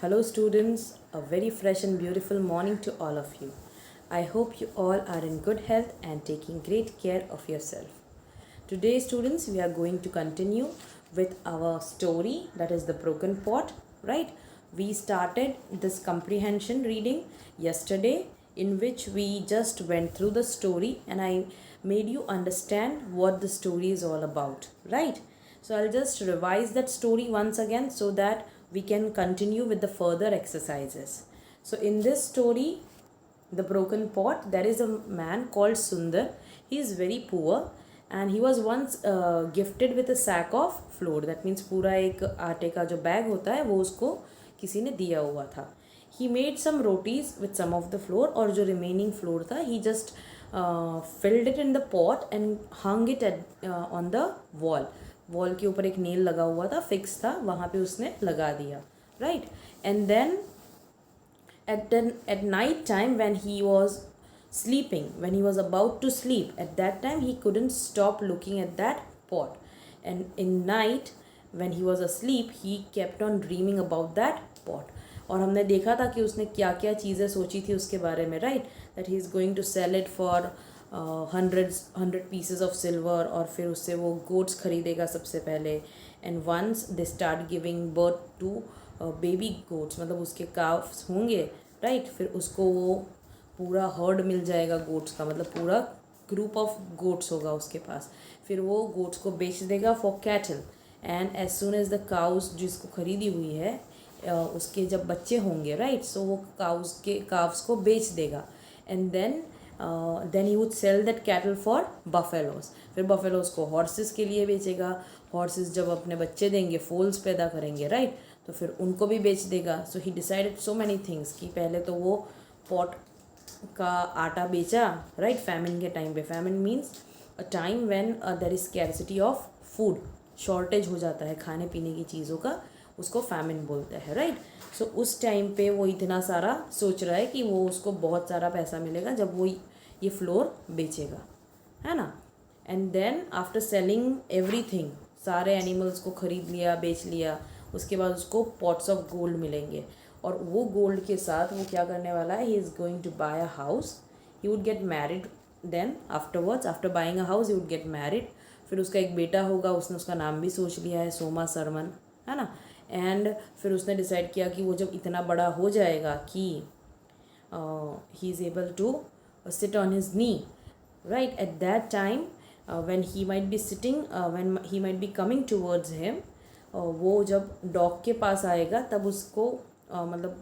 Hello, students. A very fresh and beautiful morning to all of you. I hope you all are in good health and taking great care of yourself. Today, students, we are going to continue with our story, that is the broken pot, right? We started this comprehension reading yesterday, in which we just went through the story and I made you understand what the story is all about, right? So I'll just revise that story once again so that we can continue with the further exercises. So in this story, the broken pot, there is a man called Sundar. He is very poor and he was once gifted with a sack of flour. That means पूरा एक आटे का जो bag होता है वो उसको किसी ने दिया हुआ था. He made some rotis with some of the flour, और जो remaining flour था he just filled it in the pot and hung it on the wall. Wall के ऊपर एक नेल लगा हुआ था, फिक्स था, वहाँ पे उसने लगा दिया, right. And then at night time when he was sleeping, when he was about to sleep, at that time he couldn't stop looking at that pot, and in night when he was asleep he kept on dreaming about that pot. और हमने देखा था कि उसने क्या क्या चीज़ें सोची थी उसके बारे में, right, that he is going to sell it for hundred pieces of silver, और फिर उससे वो गोट्स खरीदेगा सबसे पहले. And once they start giving birth to baby goats, मतलब उसके काफ्स होंगे, राइट, फिर उसको वो पूरा हर्ड मिल जाएगा गोट्स का, मतलब पूरा ग्रुप ऑफ गोट्स होगा उसके पास. फिर वो गोट्स को बेच देगा for cattle. And as soon as the cows जिसको खरीदी हुई है उसके जब बच्चे होंगे, राइट, सो वो काव्स को बेच देगा. And then he would sell that cattle for buffaloes. फिर बफेलोज को हॉर्सेस के लिए बेचेगा. हॉर्सेस जब अपने बच्चे देंगे, फोल्स पैदा करेंगे, राइट, तो फिर उनको भी बेच देगा. So he decided so many things कि पहले तो वो पॉट का आटा बेचा, राइट, फैमिन के टाइम पे. Famine means a time when there is scarcity of food, shortage हो जाता है खाने पीने की चीज़ों का, उसको फैमिन बोलते हैं, राइट. सो उस टाइम पे वो इतना सारा सोच रहा है कि वो उसको बहुत सारा पैसा मिलेगा जब वो ये फ्लोर बेचेगा, है ना. And then after selling everything, सारे एनिमल्स को ख़रीद लिया, बेच लिया, उसके बाद उसको पॉट्स ऑफ गोल्ड मिलेंगे. और वो गोल्ड के साथ वो क्या करने वाला है, he is going to buy a house. He would get married then afterwards. After buying a house he would get married. फिर उसका एक बेटा होगा, उसने उसका नाम भी सोच लिया है, सोमा सरमन, है ना. एंड फिर उसने डिसाइड किया कि वो जब इतना बड़ा हो जाएगा कि he is able to sit on his knee, right, at that time when he might be sitting, when he might be coming towards him, वो जब डॉग के पास आएगा तब उसको मतलब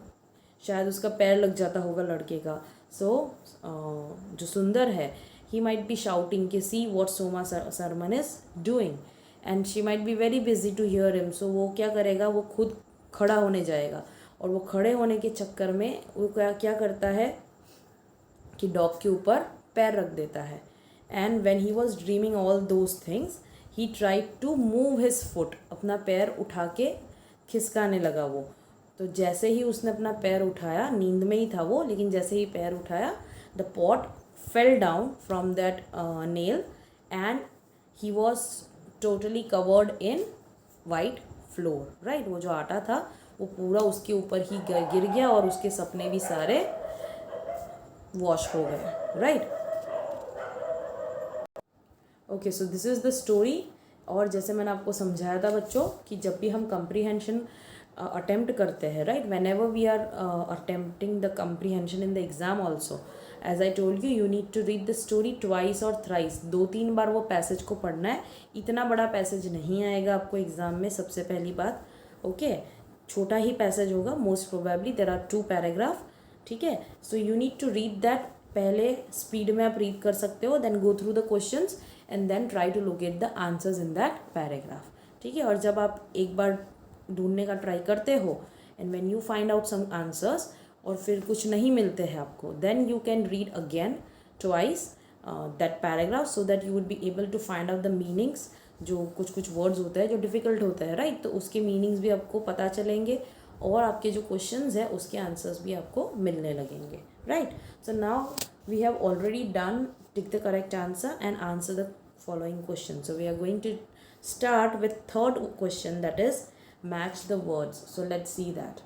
शायद उसका पैर लग जाता होगा लड़के का. सो जो सुंदर है, he might be shouting कि see what Soma Sarman is doing, and she might be very busy to hear him. So वो क्या करेगा, वो खुद खड़ा होने जाएगा, और वो खड़े होने के चक्कर में वो क्या क्या करता है कि डॉग के ऊपर पैर रख देता है. And when he was dreaming all those things he tried to move his foot, अपना पैर उठा के खिसकाने लगा वो. तो जैसे ही उसने अपना पैर उठाया, नींद में ही था वो, लेकिन जैसे ही पैर उठाया, the pot fell down from that nail and he was totally covered in white floor, right. वो जो आटा था वो पूरा उसके ऊपर ही गिर गया और उसके सपने भी सारे वॉश हो गए, right. Okay, so this is the story. और जैसे मैंने आपको समझाया था बच्चों कि जब भी हम कंप्रीहेंशन अटेम्प्ट करते हैं, right, whenever we are attempting the comprehension in the exam also, as I told you need to read the story twice और थ्राइस. 2-3 बार वो पैसेज को पढ़ना है. इतना बड़ा पैसेज नहीं आएगा आपको एग्ज़ाम में, सबसे पहली बात. ओके, छोटा ही पैसेज होगा most probably. There are 2 paragraph, ठीक है. So you need to read that. पहले स्पीड में आप रीड कर सकते हो, then go through the questions and then try to locate the answers in that paragraph, ठीक है. और जब आप एक बार ढूंढने का ट्राई करते हो and when you find out some answers और फिर कुछ नहीं मिलते हैं आपको, then you can read again twice that paragraph so that you would be able to find out the meanings. जो कुछ वर्ड्स होते हैं जो डिफ़िकल्ट होते हैं, राइट, तो उसके मीनिंग्स भी आपको पता चलेंगे और आपके जो क्वेश्चंस है उसके आंसर्स भी आपको मिलने लगेंगे, right. So now we have already done tick the correct answer and answer the following question. So we are going to start with third question, that is match the words. So let's see that.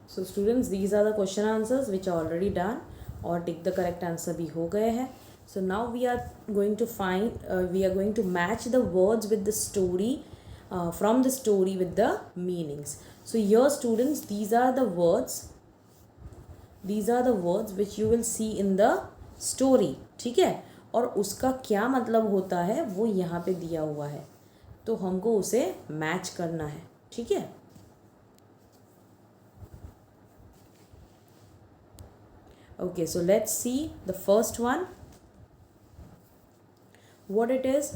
So students these are the question answers which are already done और tick the correct answer भी हो गए हैं. So now we are going to match the words with the story, from the story with the meanings. So here students, these are the words which you will see in the story. ठीक है, और उसका क्या मतलब होता है वो यहाँ पे दिया हुआ है, तो हमको उसे मैच करना है. ठीक है. Okay, so let's see the first one. What it is?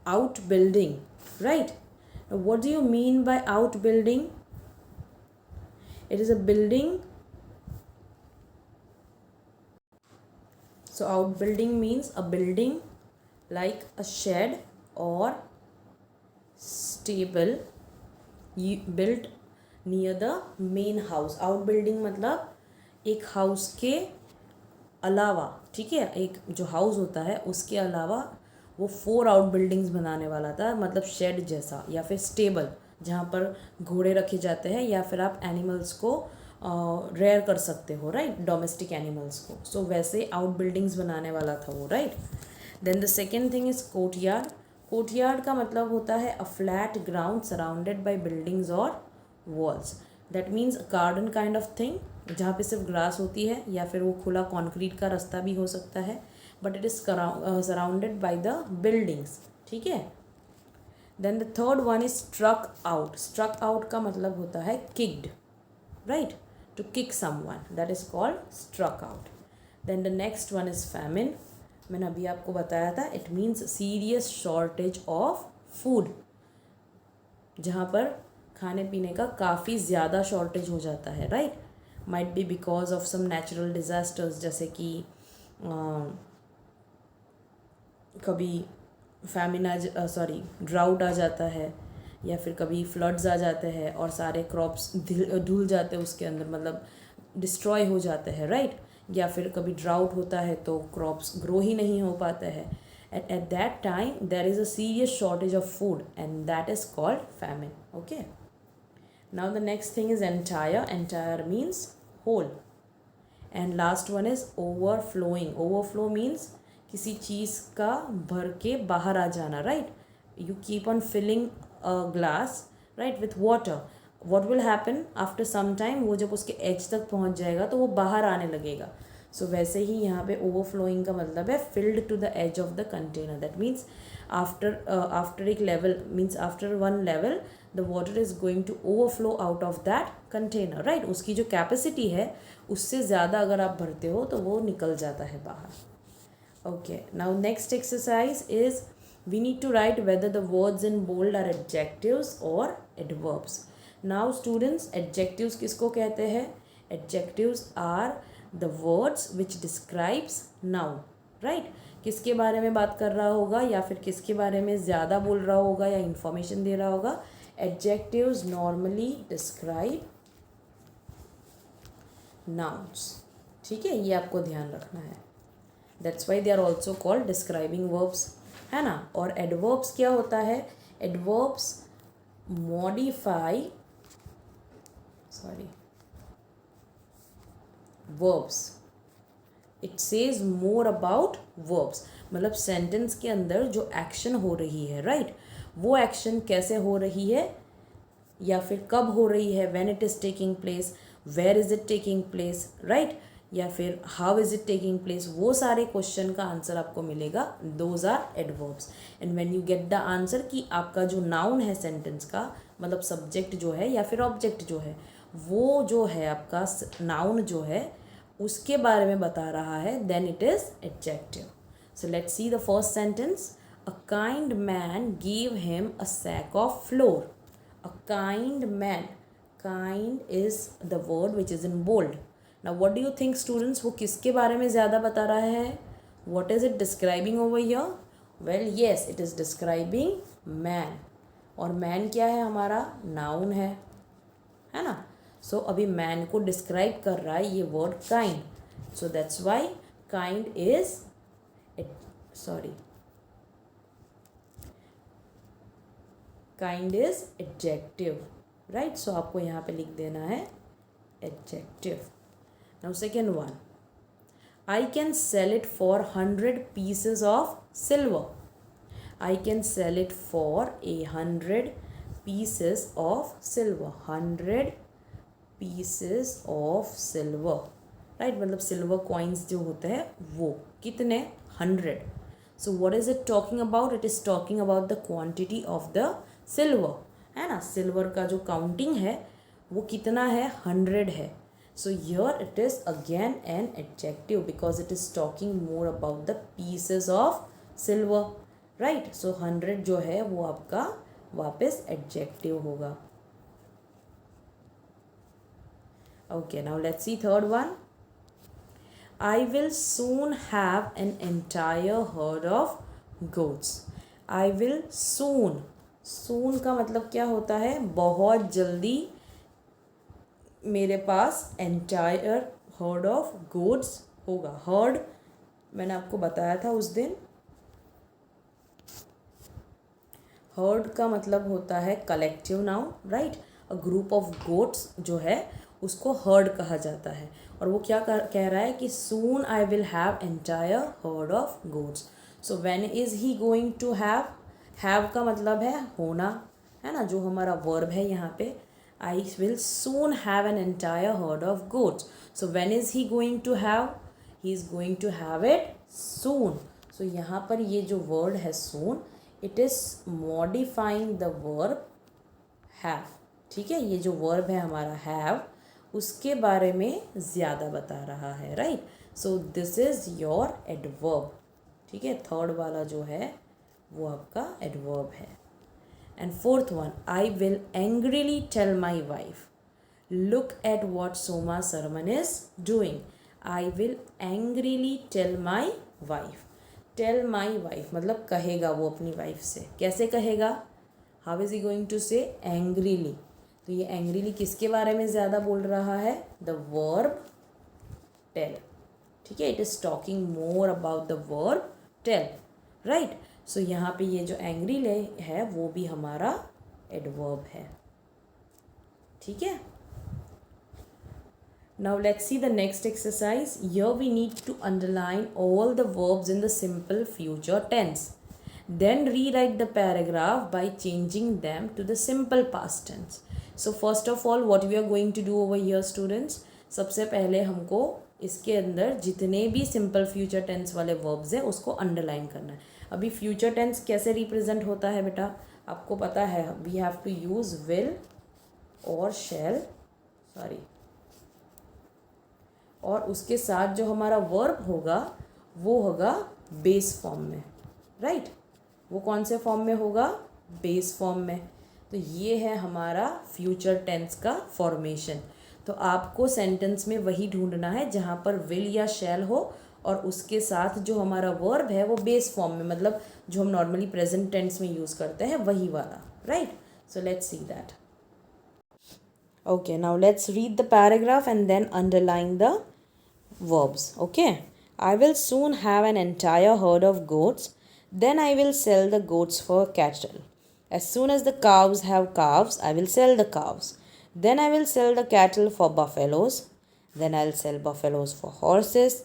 Outbuilding, right? Now, what do you mean by outbuilding? It is a building. So outbuilding means a building like a shed or stable built near the main house. Outbuilding मतलब एक house के अलावा, ठीक है, एक जो house होता है उसके अलावा वो 4 आउट बिल्डिंग्स बनाने वाला था. मतलब शेड जैसा या फिर स्टेबल जहाँ पर घोड़े रखे जाते हैं या फिर आप एनिमल्स को रेयर कर सकते हो, राइट, डोमेस्टिक एनिमल्स को. सो वैसे आउट बिल्डिंग्स बनाने वाला था वो, right. Then the second thing is courtyard. Courtyard का मतलब होता है a flat ground surrounded by buildings और walls. That means garden kind of thing जहाँ पे सिर्फ ग्रास होती है या फिर वो खुला कॉन्क्रीट का रास्ता भी हो सकता है, but it is surrounded by the buildings. ठीक है. Then the third one is struck out. Struck out का मतलब होता है kicked, right, to kick someone, that is called struck out. Then the next one is famine. मैंने अभी आपको बताया था, it means serious shortage of food, जहाँ पर खाने पीने का काफ़ी ज़्यादा शॉर्टेज हो जाता है, right. Might be because of some natural disasters, जैसे कि कभी ड्राउट आ जाता है या फिर कभी फ्लड्स आ जाते हैं और सारे क्रॉप्स धुल जाते हैं उसके अंदर, मतलब डिस्ट्रॉय हो जाते हैं, राइट. या फिर कभी ड्राउट होता है तो क्रॉप्स ग्रो ही नहीं हो पाते हैं. at that time there is a serious shortage of food and that is called famine. Okay. Now the next thing is entire. Entire means whole. And last one is overflowing. Overflow means किसी चीज़ का भर के बाहर आ जाना, right? You keep on filling a glass, right, with water. What will happen after some time? वो जब उसके edge तक पहुँच जाएगा तो वो बाहर आने लगेगा. So वैसे ही यहाँ पे overflowing का मतलब है filled to the edge of the container. That means after एक level, means after one level the water is going to overflow out of that container, right? उसकी जो capacity है उससे ज़्यादा अगर आप भरते हो तो वो निकल जाता है बाहर. Okay, now next exercise is we need to write whether the words in bold are adjectives or adverbs. Now students, adjectives किसको कहते हैं? Adjectives are the words which describes noun, right? किसके बारे में बात कर रहा होगा या फिर किसके बारे में ज़्यादा बोल रहा होगा या इंफॉर्मेशन दे रहा होगा. Adjectives normally describe nouns. ठीक है, ये आपको ध्यान रखना है. That's why they are also called describing verbs, है ना. और adverbs क्या होता है? Adverbs modify verbs. It says more about verbs. मतलब सेंटेंस के अंदर जो एक्शन हो रही है, राइट, वो एक्शन कैसे हो रही है या फिर कब हो रही है, when it is taking place, where is it taking place, right, या फिर how is it taking place, वो सारे क्वेश्चन का आंसर आपको मिलेगा. Those are adverbs. And when you get the answer कि आपका जो नाउन है सेंटेंस का, मतलब सब्जेक्ट जो है या फिर ऑब्जेक्ट जो है, वो जो है आपका नाउन जो है उसके बारे में बता रहा है, then it is adjective. So let's see the first sentence. A kind man give him a sack of flour. A kind man. Kind is the word which is in bold. Now what do you think students, वो किसके बारे में ज़्यादा बता रहा है? What is it describing over here? Well yes, it is describing man. और man क्या है? हमारा noun है ना. So अभी man को describe कर रहा है ये word kind. So that's why kind is kind is adjective, right? So आपको यहाँ पे लिख देना है adjective. Now second one, I can sell it for 100 pieces of silver. I can sell it for 100 pieces of silver. 100 pieces of silver. Right, मतलब silver coins जो होते हैं वो कितने, 100. So what is it talking about? It is talking about the quantity of the silver, है ना. Silver का जो काउंटिंग है वो कितना है, 100 है. So here it is again an adjective because it is talking more about the pieces of silver, right. So 100 जो है वो आपका वापस एडजेक्टिव होगा. Okay, now let's see third one. I will soon have an entire herd of goats. I will soon. Soon का मतलब क्या होता है, बहुत जल्दी मेरे पास entire herd of goats होगा. herd मैंने आपको बताया था उस दिन. herd का मतलब होता है collective noun, right. A group of goats जो है उसको हर्ड कहा जाता है. और वो क्या कह रहा है कि soon I will have entire herd of goats. So when is he going to have का मतलब है होना, है ना, जो हमारा वर्ब है यहाँ पे. I will soon have an entire herd of goats. So when is he going to have, he is going to have it soon. So यहाँ पर ये जो वर्ड है soon, it is modifying the verb have. ठीक है, ये जो verb है हमारा हैव उसके बारे में ज़्यादा बता रहा है, right. So this is your adverb. ठीक है, थर्ड वाला जो है वो आपका एडवर्ब है. And fourth one, I will angrily tell my wife look at what Soma Sarman is doing. I will angrily tell my wife. Tell my wife मतलब कहेगा वो अपनी वाइफ से. कैसे कहेगा, how is he going to say, angrily. तो ये angrily किसके बारे में ज़्यादा बोल रहा है, द वर्ब टेल. ठीक है, it is talking more about the verb tell, right. So यहाँ पे ये जो एंग्रीली है वो भी हमारा एडवर्ब है. ठीक है. Now let's see the next exercise. Here we need to underline all the verbs in the simple future tense. Then rewrite the paragraph by changing them to the simple past tense. So first of all, what we are going to do over here students, सबसे पहले हमको इसके अंदर जितने भी simple future tense वाले verbs हैं उसको अंडरलाइन करना है. अभी फ्यूचर टेंस कैसे रिप्रेजेंट होता है बेटा, आपको पता है. We have to use will और शैल, सॉरी, और उसके साथ जो हमारा वर्ब होगा वो होगा बेस फॉर्म में, राइट. वो कौन से फॉर्म में होगा, बेस फॉर्म में. तो ये है हमारा फ्यूचर टेंस का फॉर्मेशन. तो आपको सेंटेंस में वही ढूंढना है जहाँ पर विल या शैल हो और उसके साथ जो हमारा वर्ब है वो बेस फॉर्म में, मतलब जो हम नॉर्मली प्रेजेंट टेंस में यूज़ करते हैं वही वाला, right. So let's see that. Okay, now let's read the paragraph and then underline the verbs. Okay, I will soon have an entire herd of goats. Then I will sell the goats for cattle. As soon as the cows have calves, I will sell the calves. Then I will sell the cattle for buffaloes. Then I'll sell buffaloes for horses.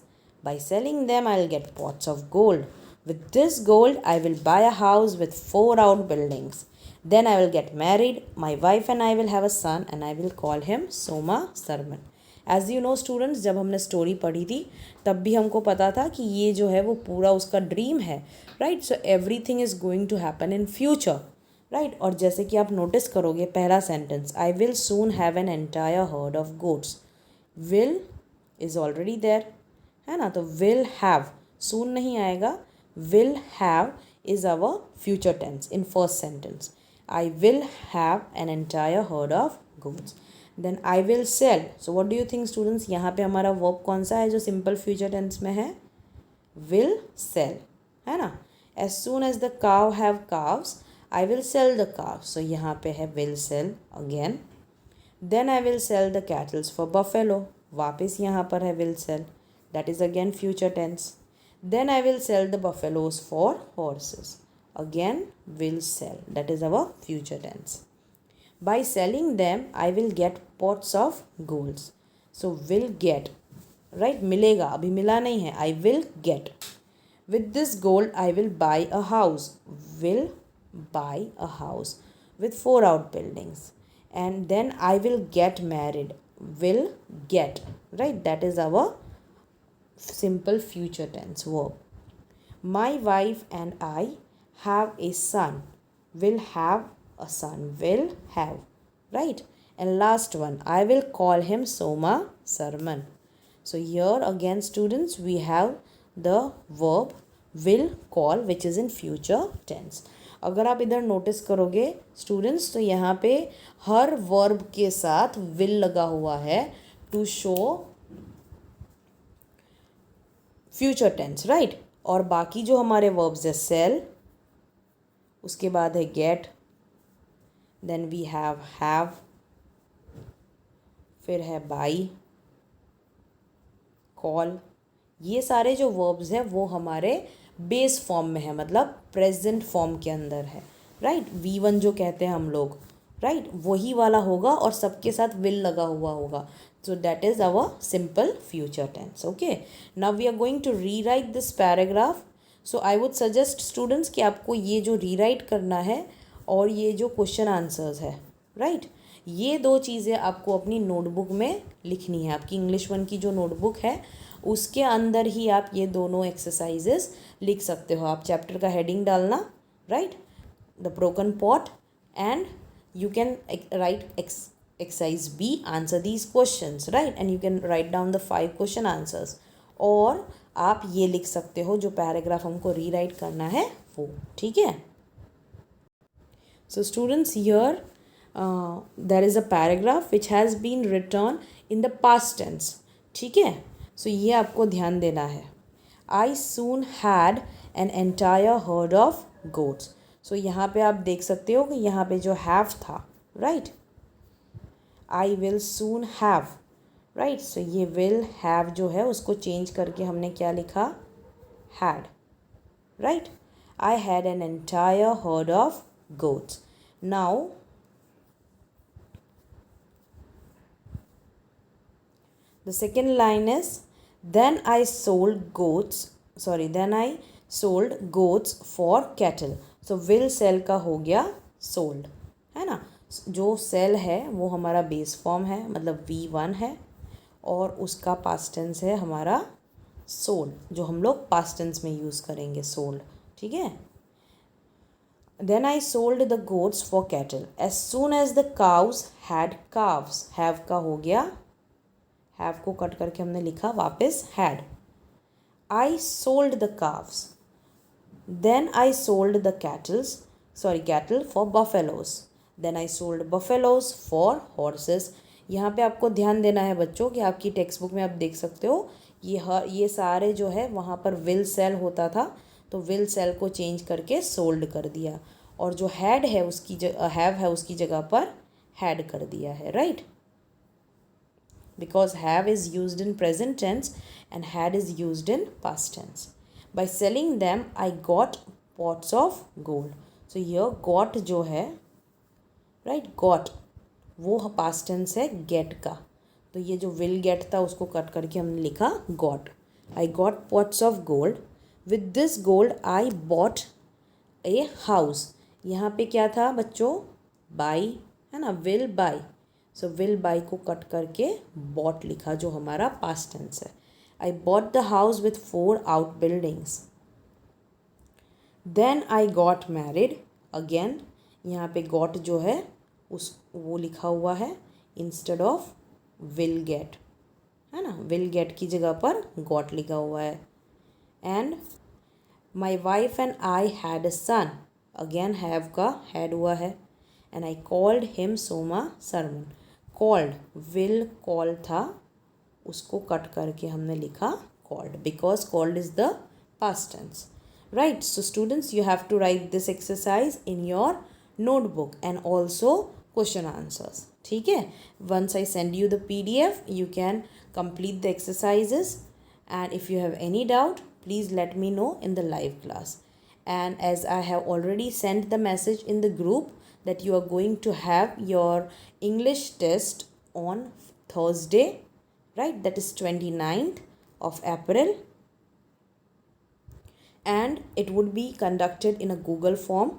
By selling them, I'll get pots of gold. With this gold, I will buy a house with 4 round buildings. Then I will get married. My wife and I will have a son, and I will call him Soma Sarman. As you know students, जब हमने story पढ़ी थी तब भी हमको पता था कि ये जो है वो पूरा उसका ड्रीम है, right. So everything is going to happen in future, right. और जैसे कि आप नोटिस करोगे पहला sentence, I will soon have an entire herd of goats. Will is already there, है ना. तो विल हैव, सून नहीं आएगा. Will have is our future tense in first sentence. I will have an entire herd of goats. Then I will sell. So what do you think students, यहाँ पे हमारा verb कौन सा है जो simple future tense में है, will sell, है ना. As soon as the cow have cows, I will sell the cow. So यहाँ पे है will sell again. Then I will sell the cattles for buffalo. वापस यहाँ पर है will sell, that is again future tense. Then I will sell the buffaloes for horses. Again will sell, that is our future tense. By selling them, I will get pots of gold. So will gate, right, मिलेगा, अभी मिला नहीं है, I will get. With this gold, I will buy a house. Will buy a house with 4 outbuildings. And then I will get married. Will get. Right? That is our simple future tense verb. My wife and I have a son. Will have a son. Will have. Right? And last one, I will call him Soma Sarman. So here again, students, we have the verb will call which is in future tense. अगर आप इधर notice करोगे students, तो यहाँ पे हर verb के साथ will लगा हुआ है to show future tense, right. और बाकी जो हमारे वर्ब्स है सेल, उसके बाद है गेट, देन वी हैव, फिर है बाई, कॉल. ये सारे जो वर्ब्स हैं वो हमारे बेस फॉर्म में है, मतलब प्रेजेंट फॉर्म के अंदर है, राइट. V1 जो कहते हैं हम लोग, राइट, वही वाला होगा और सबके साथ विल लगा हुआ होगा. So that is our simple future tense. Okay, now we are going to rewrite this paragraph. So I would suggest students कि आपको ये जो री राइट करना है और ये जो क्वेश्चन आंसर्स है, राइट, ये दो चीज़ें आपको अपनी नोटबुक में लिखनी है. आपकी इंग्लिश 1 की जो नोटबुक है उसके अंदर ही आप ये दोनों एक्सरसाइजेस लिख सकते हो. आप चैप्टर का हेडिंग डालना, right, the broken pot, and you can write exercise B, answer these questions, right, and you can write down the 5 question answers. और आप ये लिख सकते हो जो पैराग्राफ हमको री राइट करना है वो, ठीक है. So students, here there is a paragraph which has been written in the past tense. ठीक है, सो ये आपको ध्यान देना है. I soon had an entire herd of goats. सो यहाँ पे आप देख सकते हो कि यहाँ पे जो have था, right, I will soon have, right. So ये will have जो है उसको चेंज करके हमने क्या लिखा, had, right. I had an entire herd of goats. Now the second line is then I sold goats for cattle. so will sell का हो गया sold, है ना. जो sell है वो हमारा बेस फॉर्म है, मतलब V1 है, और उसका पास्ट टेंस है हमारा sold, जो हम लोग पास्ट टेंस में यूज़ करेंगे sold, ठीक है. Then I sold the goats for cattle as soon as the cows had calves. have का हो गया, have को कट करके हमने लिखा वापस had. I sold the calves. Then I sold the cattle for buffaloes. Then I sold buffaloes for horses. यहाँ पे आपको ध्यान देना है बच्चों कि आपकी टेक्स्ट बुक में आप देख सकते हो ये सारे जो है वहाँ पर will sell होता था, तो will sell को चेंज करके sold कर दिया, और जो had है उसकी have है उसकी जगह पर had कर दिया है, right. Because have is used in present tense and had is used in past tense. By selling them, I got pots of gold. So here got जो है, right, got वो past tense है get का, तो ये जो will get था उसको कट करके हमने लिखा got. I got pots of gold. With this gold, I bought a house. यहाँ पे क्या था बच्चों, buy, है ना, will buy. So will buy को कट करके बॉट लिखा जो हमारा पास्ट टेंस है. I bought the house with 4 outbuildings. Then I got married. Again यहाँ पे गॉट जो है वो लिखा हुआ है इंस्टेड ऑफ विल गेट, है ना, विल गेट की जगह पर गॉट लिखा हुआ है. And my wife and I had a son. Again have का हैड हुआ है. And I called him Soma Sarman. Called, will call था, उसको कट करके हमने लिखा called, because called is the past tense, right. So students, you have to write this exercise in your notebook and also question answers, ठीक है. Once I send you the PDF, you can complete the exercises, and if you have any doubt, please let me know in the live class. And as I have already sent the message in the group that you are going to have your English test on Thursday, right? That is 29th of April, and it would be conducted in a Google form.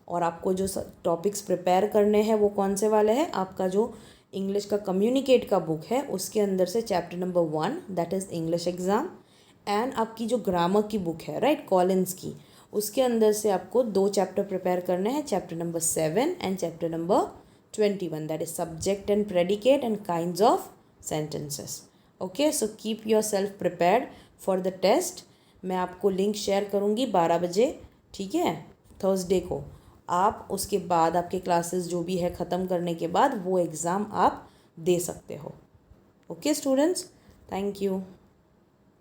और आपको जो topics prepare करने हैं वो कौन से वाले हैं? आपका जो इंग्लिश का कम्युनिकेट का बुक है उसके अंदर से chapter number 1 that is English exam, and आपकी जो ग्रामर की बुक है राइट कॉलिंस की, उसके अंदर से आपको 2 चैप्टर प्रिपेयर करने हैं, chapter number 7 and chapter number 21 that is subject and predicate and kinds of sentences. Okay, so keep yourself prepared for the test. मैं आपको लिंक शेयर करूँगी 12 बजे, ठीक है, थर्सडे को. आप उसके बाद आपके क्लासेस जो भी है ख़त्म करने के बाद वो एग्ज़ाम आप दे सकते हो. Okay students, thank you.